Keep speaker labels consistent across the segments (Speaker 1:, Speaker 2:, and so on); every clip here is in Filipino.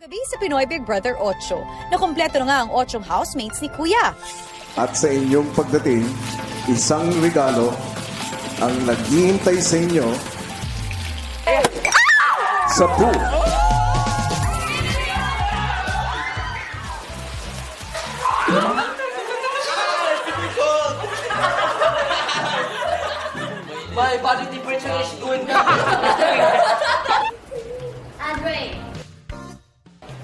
Speaker 1: Gabi sa Pinoy Big Brother 8, nakumpleto na nga ang 8 housemates ni Kuya.
Speaker 2: At sa inyong pagdating, isang regalo ang naghihintay sa inyo sa pool.
Speaker 3: My body temperature is going down.
Speaker 4: Andre,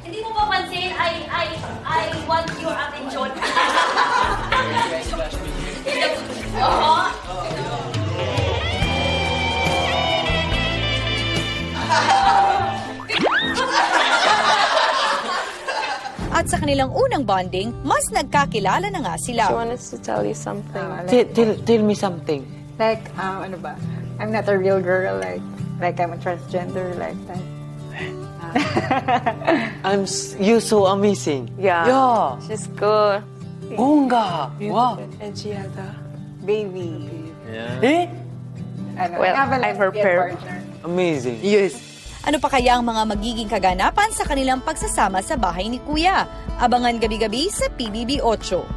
Speaker 4: hindi mo papansin, I want your attention. Oo.
Speaker 1: At sa kanilang unang bonding, mas nagkakilala na nga sila.
Speaker 5: I wanted to tell you something.
Speaker 3: Tell me something.
Speaker 6: Like, ano ba? I'm not a real girl, like I'm a transgender, like that.
Speaker 3: You so amazing.
Speaker 5: Yeah.
Speaker 3: Yeah.
Speaker 5: She's good.
Speaker 3: Bunga. Wow.
Speaker 5: And she had a...
Speaker 6: Baby.
Speaker 3: Eh?
Speaker 6: Ano,
Speaker 5: Well,
Speaker 6: I have a
Speaker 5: I'm her
Speaker 6: lesbian
Speaker 5: parent.
Speaker 6: partner.
Speaker 3: Amazing. Yes.
Speaker 1: Ano pa kaya ang mga magiging kaganapan sa kanilang pagsasama sa bahay ni Kuya? Abangan gabi-gabi sa PBB 8.